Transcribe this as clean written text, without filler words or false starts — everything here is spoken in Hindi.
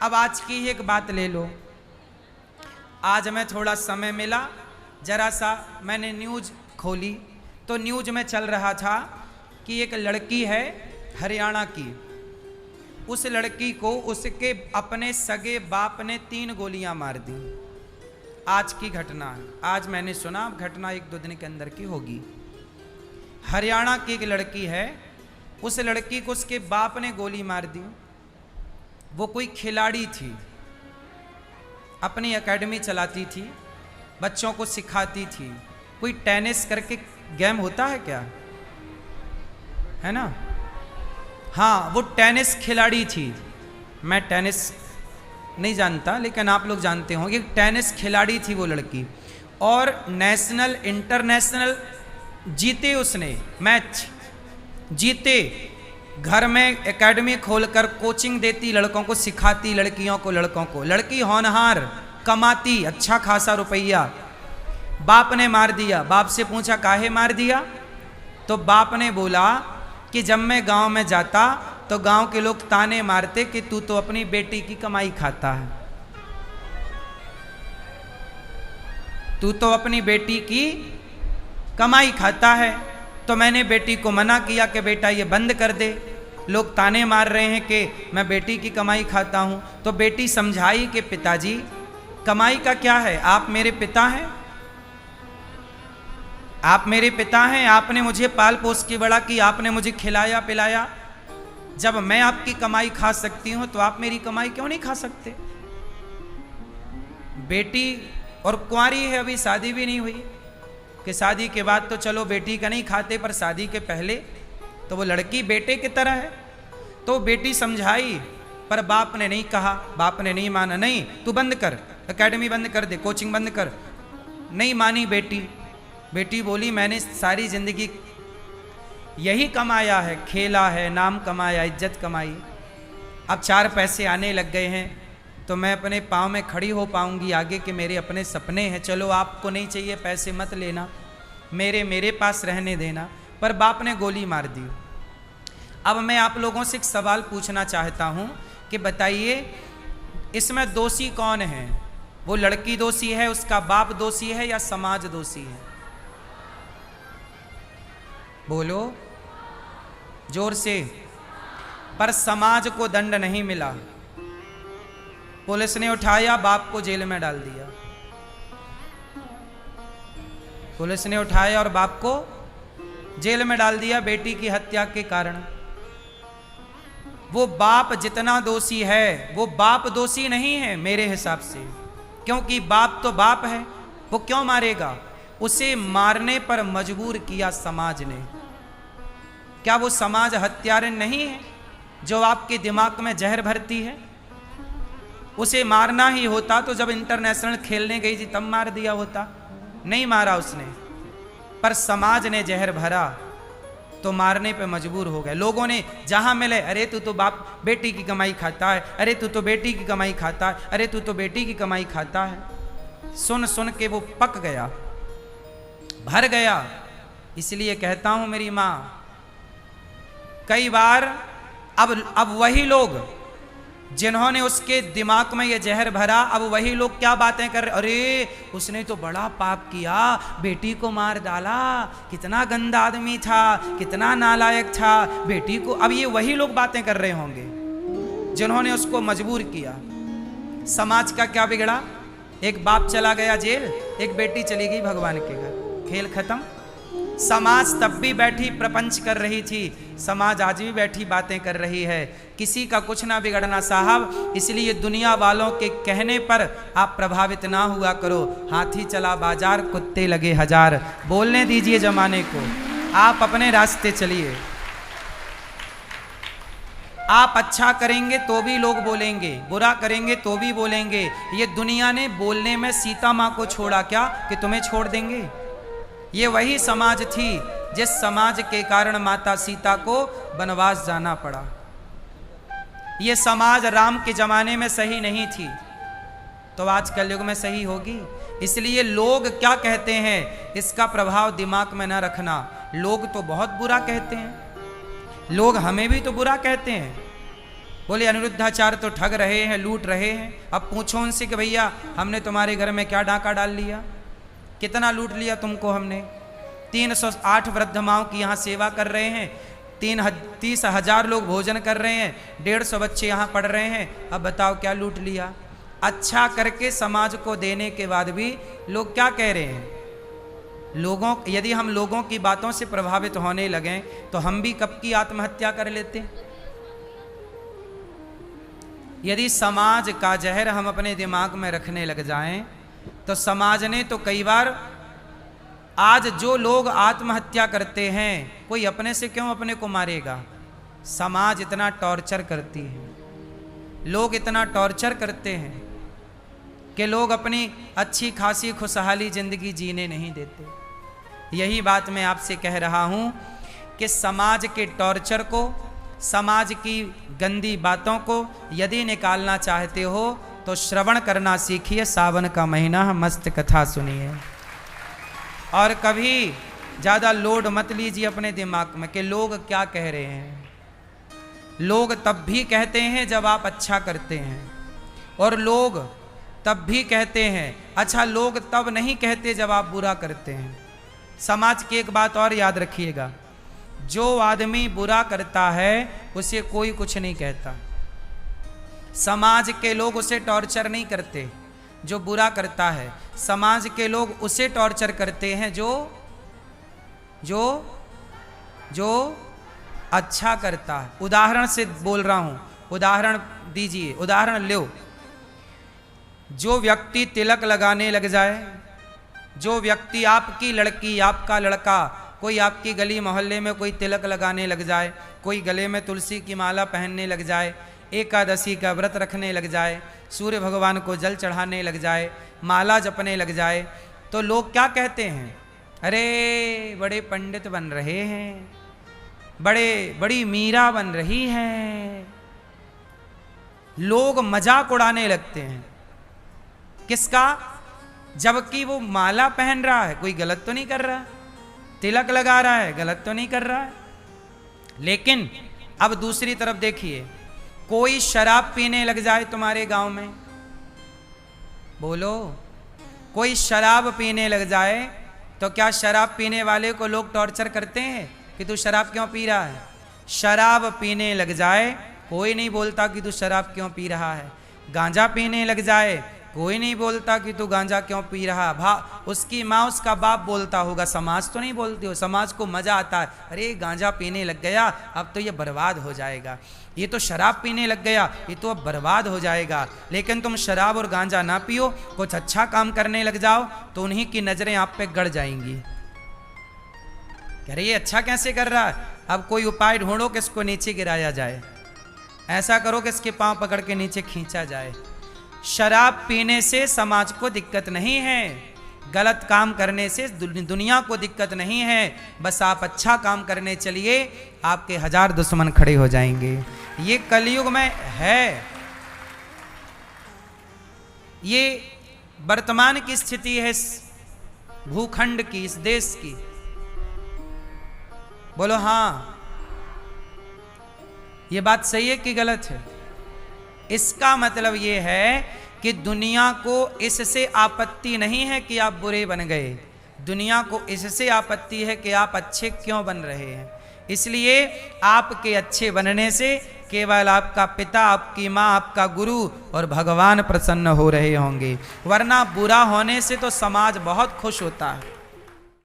अब आज की ही एक बात ले लो। आज मैं थोड़ा समय मिला, जरा सा मैंने न्यूज़ खोली तो न्यूज़ में चल रहा था कि एक लड़की है हरियाणा की। उस लड़की को उसके अपने सगे बाप ने 3 गोलियां मार दी। आज की घटना है, आज मैंने सुना, घटना 1-2 दिन के अंदर की होगी। हरियाणा की एक लड़की है, उस लड़की को उसके बाप ने गोली मार दी। वो कोई खिलाड़ी थी, अपनी एकेडमी चलाती थी, बच्चों को सिखाती थी। कोई टेनिस करके गेम होता है क्या, है ना? हाँ, वो टेनिस खिलाड़ी थी। मैं टेनिस नहीं जानता, लेकिन आप लोग जानते होंगे। टेनिस खिलाड़ी थी वो लड़की, और नेशनल इंटरनेशनल जीते उसने, मैच जीते। घर में एकेडमी खोलकर कोचिंग देती, लड़कों को सिखाती, लड़कियों को, लड़कों को। लड़की होनहार, कमाती अच्छा खासा रुपया। बाप ने मार दिया। बाप से पूछा काहे मार दिया? तो बाप ने बोला कि जब मैं गांव में जाता तो गांव के लोग ताने मारते कि तू तो अपनी बेटी की कमाई खाता है, तू तो अपनी बेटी की कमाई खाता है। तो मैंने बेटी को मना किया कि बेटा ये बंद कर दे, लोग ताने मार रहे हैं कि मैं बेटी की कमाई खाता हूं। तो बेटी समझाई कि पिताजी कमाई का क्या है, आप मेरे पिता हैं, आप मेरे पिता हैं, आपने मुझे पाल पोस के बड़ा की, आपने मुझे खिलाया पिलाया। जब मैं आपकी कमाई खा सकती हूं तो आप मेरी कमाई क्यों नहीं खा सकते? बेटी और कुंवारी है, अभी शादी भी नहीं हुई, कि शादी के बाद तो चलो बेटी का नहीं खाते, पर शादी के पहले तो वो लड़की बेटे की तरह है। तो बेटी समझाई, पर बाप ने नहीं कहा, बाप ने नहीं माना। नहीं, तू बंद कर, एकेडमी बंद कर दे, कोचिंग बंद कर। नहीं मानी बेटी। बेटी बोली मैंने सारी जिंदगी यही कमाया है, खेला है, नाम कमाया, इज्जत कमाई। अब 4 पैसे आने लग गए हैं तो मैं अपने पाँव में खड़ी हो पाऊंगी आगे, कि मेरे अपने सपने हैं। चलो आपको नहीं चाहिए पैसे मत लेना, मेरे पास रहने देना। पर बाप ने गोली मार दी। अब मैं आप लोगों से एक सवाल पूछना चाहता हूं कि बताइए इसमें दोषी कौन है? वो लड़की दोषी है, उसका बाप दोषी है, या समाज दोषी है? बोलो जोर से। पर समाज को दंड नहीं मिला। पुलिस ने उठाया, बाप को जेल में डाल दिया। पुलिस ने उठाया और बाप को जेल में डाल दिया बेटी की हत्या के कारण। वो बाप जितना दोषी है, वो बाप दोषी नहीं है मेरे हिसाब से, क्योंकि बाप तो बाप है, वो क्यों मारेगा? उसे मारने पर मजबूर किया समाज ने। क्या वो समाज हत्यारन नहीं है जो आपके दिमाग में जहर भरती है? उसे मारना ही होता तो जब इंटरनेशनल खेलने गई थी तब मार दिया होता, नहीं मारा उसने। पर समाज ने जहर भरा तो मारने पे मजबूर हो गए। लोगों ने जहां मिले, अरे तू तो बाप बेटी की कमाई खाता है, अरे तू तो बेटी की कमाई खाता है, अरे तू तो बेटी की कमाई खाता है। सुन सुन के वो पक गया, भर गया। इसलिए कहता हूं मेरी मां, कई बार अब वही लोग जिन्होंने उसके दिमाग में ये जहर भरा, अब वही लोग क्या बातें कर रहे, अरे उसने तो बड़ा पाप किया, बेटी को मार डाला, कितना गंदा आदमी था, कितना नालायक था बेटी को। अब ये वही लोग बातें कर रहे होंगे जिन्होंने उसको मजबूर किया। समाज का क्या बिगड़ा? एक बाप चला गया जेल, एक बेटी चली गई भगवान के घर, खेल खत्म। समाज तब भी बैठी प्रपंच कर रही थी, समाज आज भी बैठी बातें कर रही है। किसी का कुछ ना बिगड़ना साहब। इसलिए दुनिया वालों के कहने पर आप प्रभावित ना हुआ करो। हाथी चला बाजार, कुत्ते लगे हजार। बोलने दीजिए जमाने को, आप अपने रास्ते चलिए। आप अच्छा करेंगे तो भी लोग बोलेंगे, बुरा करेंगे तो भी बोलेंगे। ये दुनिया ने बोलने में सीता माँ को छोड़ा क्या कि तुम्हें छोड़ देंगे? ये वही समाज थी जिस समाज के कारण माता सीता को वनवास जाना पड़ा। ये समाज राम के जमाने में सही नहीं थी तो आज कलयुग में सही होगी। इसलिए लोग क्या कहते हैं इसका प्रभाव दिमाग में न रखना। लोग तो बहुत बुरा कहते हैं, लोग हमें भी तो बुरा कहते हैं, बोले अनिरुद्धाचार्य तो ठग रहे हैं, लूट रहे हैं। अब पूछो उनसे कि भैया हमने तुम्हारे घर में क्या डाका डाल लिया, कितना लूट लिया तुमको हमने। 308 वृद्ध माओं की यहाँ सेवा कर रहे हैं, 30,000 लोग भोजन कर रहे हैं, 150 बच्चे यहाँ पढ़ रहे हैं। अब बताओ क्या लूट लिया। अच्छा करके समाज को देने के बाद भी लोग क्या कह रहे हैं, यदि हम लोगों की बातों से प्रभावित होने लगें तो हम भी कब की आत्महत्या कर लेते। यदि समाज का जहर हम अपने दिमाग में रखने लग जाएं तो समाज ने तो कई बार, आज जो लोग आत्महत्या करते हैं, कोई अपने से क्यों अपने को मारेगा। समाज इतना टॉर्चर करती है, लोग इतना टॉर्चर करते हैं कि लोग अपनी अच्छी खासी खुशहाली जिंदगी जीने नहीं देते। यही बात मैं आपसे कह रहा हूं कि समाज के टॉर्चर को, समाज की गंदी बातों को यदि निकालना चाहते हो तो श्रवण करना सीखिए। सावन का महीना, मस्त कथा सुनिए और कभी ज़्यादा लोड मत लीजिए अपने दिमाग में कि लोग क्या कह रहे हैं। लोग तब भी कहते हैं जब आप अच्छा करते हैं, और लोग तब भी कहते हैं, अच्छा लोग तब नहीं कहते जब आप बुरा करते हैं। समाज की एक बात और याद रखिएगा, जो आदमी बुरा करता है उसे कोई कुछ नहीं कहता। समाज के लोग उसे टॉर्चर नहीं करते जो बुरा करता है, समाज के लोग उसे टॉर्चर करते हैं जो जो जो अच्छा करता है। उदाहरण से बोल रहा हूं, उदाहरण दीजिए, उदाहरण लो। जो व्यक्ति तिलक लगाने लग जाए, जो व्यक्ति, आपकी लड़की, आपका लड़का, कोई आपकी गली मोहल्ले में कोई तिलक लगाने लग जाए, कोई गले में तुलसी की माला पहनने लग जाए, एकादशी का व्रत रखने लग जाए, सूर्य भगवान को जल चढ़ाने लग जाए, माला जपने लग जाए, तो लोग क्या कहते हैं, अरे बड़े पंडित बन रहे हैं, बड़ी मीरा बन रही है। लोग मजाक उड़ाने लगते हैं। किसका? जबकि वो माला पहन रहा है, कोई गलत तो नहीं कर रहा, तिलक लगा रहा है, गलत तो नहीं कर रहा है। लेकिन अब दूसरी तरफ देखिए, कोई शराब पीने लग जाए तुम्हारे गांव में, बोलो, कोई शराब पीने लग जाए तो क्या शराब पीने वाले को लोग टॉर्चर करते हैं कि तू शराब क्यों पी रहा है? शराब पीने लग जाए कोई नहीं बोलता कि तू शराब क्यों पी रहा है। गांजा पीने लग जाए कोई नहीं बोलता कि तू गांजा क्यों पी रहा। उसकी माँ, उसका बाप बोलता होगा, समाज तो नहीं बोलती हो। समाज को मजा आता है, अरे गांजा पीने लग गया, अब तो ये बर्बाद हो जाएगा, ये तो शराब पीने लग गया, ये तो अब बर्बाद हो जाएगा। लेकिन तुम शराब और गांजा ना पियो, कुछ अच्छा काम करने लग जाओ तो उन्हीं की नजरें आप पे गड़ जाएंगी। कह रहे ये अच्छा कैसे कर रहा है, अब कोई उपाय ढूंढो कि इसको नीचे गिराया जाए, ऐसा करो कि इसके पांव पकड़ के नीचे खींचा जाए। शराब पीने से समाज को दिक्कत नहीं है, गलत काम करने से दुनिया को दिक्कत नहीं है। बस आप अच्छा काम करने चलिए, आपके 1000 दुश्मन खड़े हो जाएंगे। ये कलयुग में है, ये वर्तमान की स्थिति है इस भूखंड की, इस देश की। बोलो हाँ, ये बात सही है कि गलत है? इसका मतलब ये है कि दुनिया को इससे आपत्ति नहीं है कि आप बुरे बन गए, दुनिया को इससे आपत्ति है कि आप अच्छे क्यों बन रहे हैं। इसलिए आपके अच्छे बनने से केवल आपका पिता, आपकी माँ, आपका गुरु और भगवान प्रसन्न हो रहे होंगे, वरना बुरा होने से तो समाज बहुत खुश होता है।